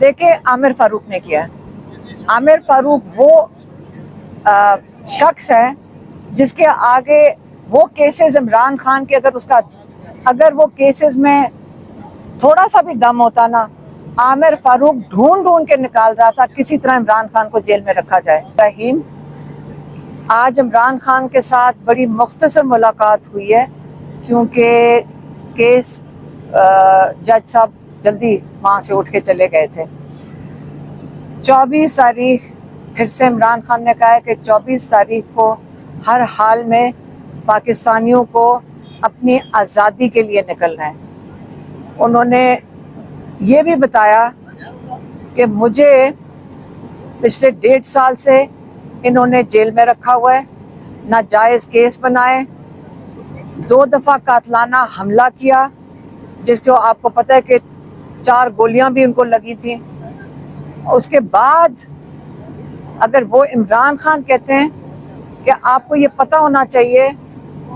دیکھیں عامر فاروق نے کیا ہے۔ عامر فاروق وہ شخص ہے جس کے آگے وہ کیسز عمران خان کے اگر وہ کیسز میں تھوڑا سا بھی دم ہوتا نا، عامر فاروق ڈھونڈ کے نکال رہا تھا کسی طرح عمران خان کو جیل میں رکھا جائے۔ رحیم، آج عمران خان کے ساتھ بڑی مختصر ملاقات ہوئی ہے کیونکہ کیس جج صاحب جلدی وہاں سے اٹھ کے چلے گئے تھے۔ 24 تاریخ پھر سے عمران خان نے کہا ہے کہ 24 تاریخ کو ہر حال میں پاکستانیوں کو اپنی آزادی کے لیے نکلنا ہے۔ انہوں نے یہ بھی بتایا کہ مجھے پچھلے 1.5 سال سے انہوں نے جیل میں رکھا ہوا ہے، ناجائز کیس بنائے، 2 دفعہ قاتلانہ حملہ کیا جس کو آپ کو پتہ ہے کہ 4 گولیاں بھی ان کو لگی تھیں۔ اس کے بعد اگر وہ عمران خان کہتے ہیں کہ آپ کو یہ پتہ ہونا چاہیے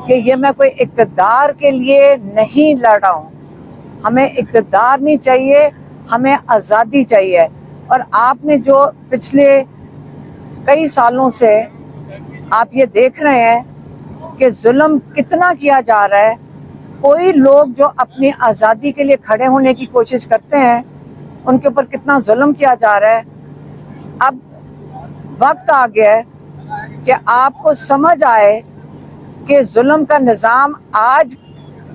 کہ یہ میں کوئی اقتدار کے لیے نہیں لڑ رہا ہوں، ہمیں اقتدار نہیں چاہیے، ہمیں آزادی چاہیے۔ اور آپ نے جو پچھلے کئی سالوں سے آپ یہ دیکھ رہے ہیں کہ ظلم کتنا کیا جا رہا ہے، کوئی لوگ جو اپنی آزادی کے لیے کھڑے ہونے کی کوشش کرتے ہیں ان کے اوپر کتنا ظلم کیا جا رہا ہے۔ اب وقت آ گیا ہے کہ آپ کو سمجھ آئے کہ ظلم کا نظام آج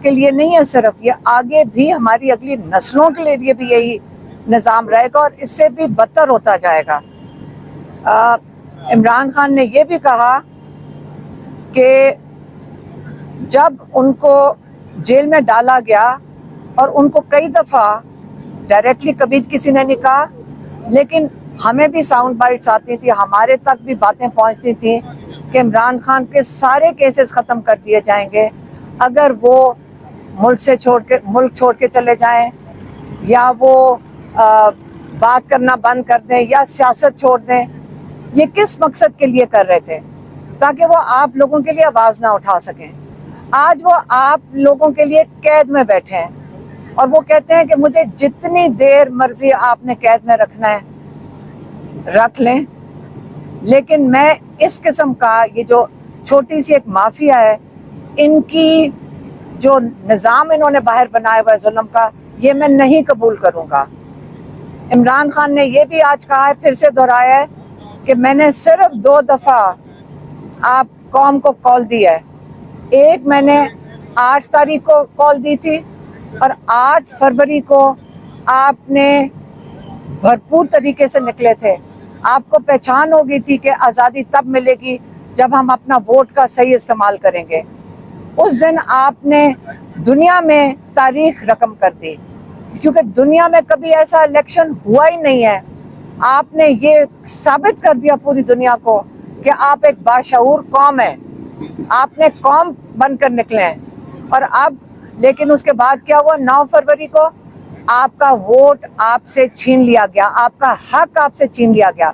کے لیے نہیں ہے، صرف یہ آگے بھی ہماری اگلی نسلوں کے لیے بھی یہی نظام رہے گا اور اس سے بھی بدتر ہوتا جائے گا۔ عمران خان نے یہ بھی کہا کہ جب ان کو جیل میں ڈالا گیا اور ان کو کئی دفعہ ڈائریکٹلی کبھی کسی نے نہیں کہا، لیکن ہمیں بھی ساؤنڈ بائٹس آتی تھی، ہمارے تک بھی باتیں پہنچتی تھیں کہ عمران خان کے سارے کیسز ختم کر دیے جائیں گے اگر وہ ملک چھوڑ کے چلے جائیں، یا وہ بات کرنا بند کر دیں یا سیاست چھوڑ دیں۔ یہ کس مقصد کے لیے کر رہے تھے؟ تاکہ وہ آپ لوگوں کے لیے آواز نہ اٹھا سکیں۔ آج وہ آپ لوگوں کے لیے قید میں بیٹھے ہیں اور وہ کہتے ہیں کہ مجھے جتنی دیر مرضی آپ نے قید میں رکھنا ہے رکھ لیں، لیکن میں اس قسم کا یہ جو چھوٹی سی ایک مافیا ہے، ان کی جو نظام انہوں نے باہر بنایا ہوا ہے ظلم کا، یہ میں نہیں قبول کروں گا۔ عمران خان نے یہ بھی آج کہا ہے، پھر سے دہرایا ہے کہ میں نے صرف 2 دفعہ آپ قوم کو کال دی ہے۔ ایک میں نے 8 تاریخ کو کال دی تھی اور 8 فروری کو آپ نے بھرپور طریقے سے نکلے تھے۔ آپ کو پہچان ہو گئی تھی کہ آزادی تب ملے گی جب ہم اپنا ووٹ کا صحیح استعمال کریں گے۔ اس دن آپ نے دنیا میں تاریخ رقم کر دی، کیونکہ دنیا میں کبھی ایسا الیکشن ہوا ہی نہیں ہے۔ آپ نے یہ ثابت کر دیا پوری دنیا کو کہ آپ ایک باشعور قوم ہیں، آپ نے قوم بن کر نکلے ہیں۔ اور اب لیکن اس کے بعد کیا ہوا؟ 9 فروری کو آپ کا ووٹ آپ سے چھین لیا گیا، آپ کا حق آپ سے چھین لیا گیا،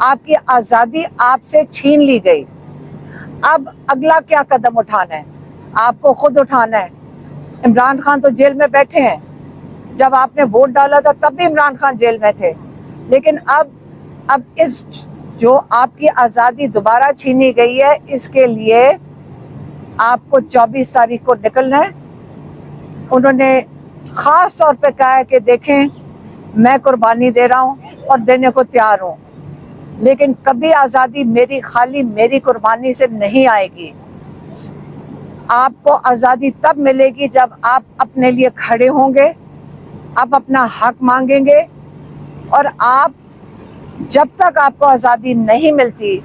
آپ کی آزادی آپ سے چھین لی گئی۔ اب اگلا کیا قدم اٹھانا ہے؟ آپ کو خود اٹھانا ہے۔ عمران خان تو جیل میں بیٹھے ہیں، جب آپ نے ووٹ ڈالا تھا تب بھی عمران خان جیل میں تھے، لیکن اب اس جو آپ کی آزادی دوبارہ چھینی گئی ہے، اس کے لیے آپ کو 24 تاریخ کو نکلنا ہے۔ انہوں نے خاص طور پہ کہا ہے کہ دیکھیں میں قربانی دے رہا ہوں اور دینے کو تیار ہوں، لیکن کبھی آزادی خالی میری قربانی سے نہیں آئے گی۔ آپ کو آزادی تب ملے گی جب آپ اپنے لیے کھڑے ہوں گے، آپ اپنا حق مانگیں گے، اور جب تک آپ کو آزادی نہیں ملتی،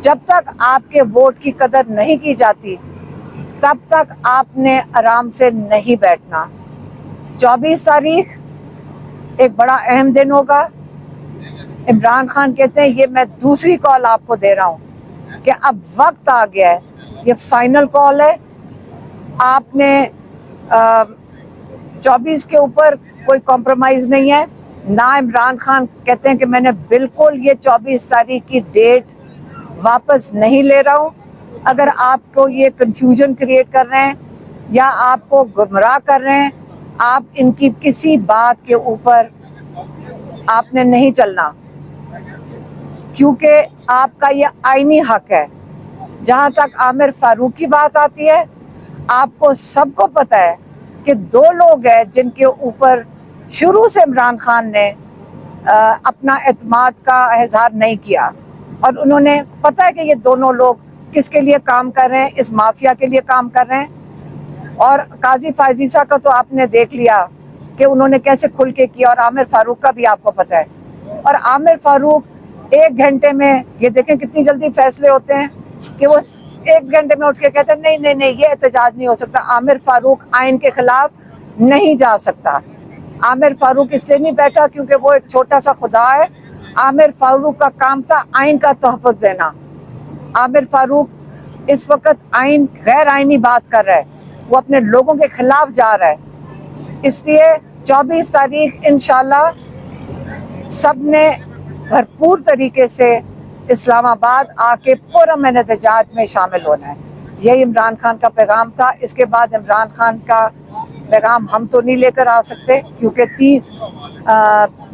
جب تک آپ کے ووٹ کی قدر نہیں کی جاتی، تب تک آپ نے آرام سے نہیں بیٹھنا۔ 24 تاریخ ایک بڑا اہم دن ہوگا۔ عمران خان کہتے ہیں یہ میں دوسری کال آپ کو دے رہا ہوں کہ اب وقت آ گیا ہے، یہ فائنل کال ہے۔ آپ نے 24 کے اوپر کوئی کمپرومائز نہیں ہے، نہ عمران خان کہتے ہیں کہ میں نے بالکل یہ 24 تاریخ کی ڈیٹ واپس نہیں لے رہا ہوں۔ اگر آپ کو یہ کنفیوژن کریٹ کر رہے ہیں یا آپ کو گمراہ کر رہے ہیں، آپ ان کی کسی بات کے اوپر آپ نے نہیں چلنا، کیونکہ آپ کا یہ آئینی حق ہے۔ جہاں تک عامر فاروق کی بات آتی ہے، آپ کو سب کو پتہ ہے کہ دو لوگ ہیں جن کے اوپر شروع سے عمران خان نے اپنا اعتماد کا اظہار نہیں کیا، اور انہوں نے پتہ ہے کہ یہ دونوں لوگ کس کے لیے کام کر رہے ہیں، اس مافیا کے لیے کام کر رہے ہیں۔ اور قاضی فائزیسا کا تو آپ نے دیکھ لیا کہ انہوں نے کیسے کھل کے کیا، اور عامر فاروق کا بھی آپ کو پتہ ہے۔ اور عامر فاروق 1 گھنٹے میں، یہ دیکھیں کتنی جلدی فیصلے ہوتے ہیں کہ وہ 1 گھنٹے میں اٹھ کے کہتے ہیں نہیں یہ احتجاج نہیں ہو سکتا۔ عامر فاروق آئین کے خلاف نہیں جا سکتا۔ عامر فاروق اس لیے نہیں بیٹھا کیونکہ وہ ایک چھوٹا سا خدا ہے۔ عامر فاروق کا کام تھا آئین کا تحفظ دینا۔ عامر فاروق اس وقت غیر آئینی بات کر رہا ہے، وہ اپنے لوگوں کے خلاف جا رہا ہے۔ اس لیے 24 تاریخ انشاءاللہ سب نے بھرپور طریقے سے اسلام آباد آ کے پرامن احتجاج میں شامل ہونا ہے۔ یہی عمران خان کا پیغام تھا۔ اس کے بعد عمران خان کا پیغام ہم تو نہیں لے کر آ سکتے، کیونکہ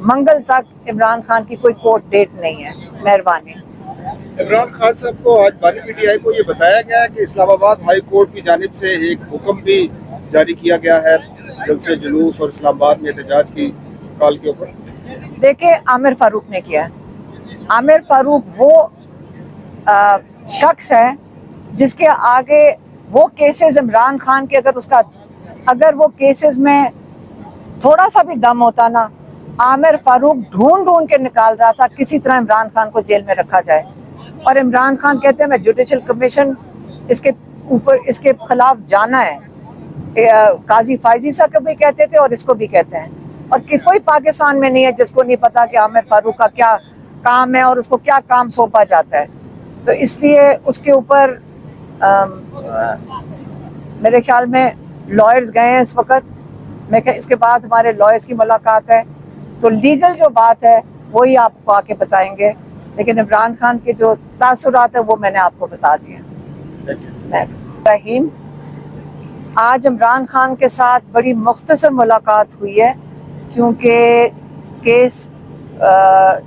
منگل تک عمران خان کی کوئی کورٹ ڈیٹ نہیں ہے۔ مہربانی۔ عمران خان صاحب کو آج بانی پی ٹی آئی کو یہ بتایا گیا ہے کہ اسلام آباد ہائی کورٹ کی جانب سے ایک حکم بھی جاری کیا گیا ہے جلسے جلوس اور اسلام آباد میں احتجاج کی کال کے اوپر۔ دیکھیں عامر فاروق نے کیا ہے۔ عامر فاروق وہ شخص ہے جس کے آگے وہ کیسز عمران خان کے اگر وہ کیسز میں تھوڑا سا بھی دم ہوتا نا، عامر فاروق ڈھونڈ کے نکال رہا تھا کسی طرح عمران خان کو جیل میں رکھا جائے۔ اور عمران خان کہتے ہیں میں جوڈیشل کمیشن اس کے خلاف جانا ہے۔ قاضی فائزیسا کو بھی کہتے تھے اور اس کو بھی کہتے ہیں، اور کہ کوئی پاکستان میں نہیں ہے جس کو نہیں پتا کہ عامر فاروق کا کیا کام ہے اور اس کو کیا کام سونپا جاتا ہے۔ تو اس لیے اس کے اوپر میرے خیال میں لائرز گئے ہیں اس وقت۔ میں کہ اس کے بعد ہمارے لائرز کی ملاقات ہے، تو لیگل جو بات ہے وہی آپ کو آ کے بتائیں گے، لیکن عمران خان کے جو تاثرات ہیں وہ میں نے آپ کو بتا دیے۔ رحیم، آج عمران خان کے ساتھ بڑی مختصر ملاقات ہوئی ہے، کیونکہ کیس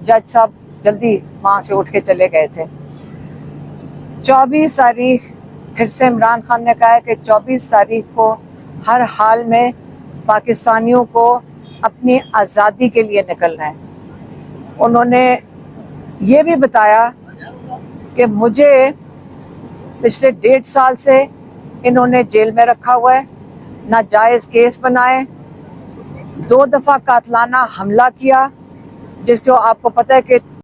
جج صاحب جلدی وہاں سے اٹھ کے چلے گئے تھے۔ 24 تاریخ پھر سے عمران خان نے کہا ہے کہ 24 تاریخ کو ہر حال میں پاکستانیوں کو اپنی آزادی کے لیے نکلنا ہے۔ انہوں نے یہ بھی بتایا کہ مجھے پچھلے 1.5 سال سے انہوں نے جیل میں رکھا ہوا ہے، ناجائز کیس بنائے، 2 دفعہ قاتلانہ حملہ کیا، جس کو آپ کو پتہ ہے کہ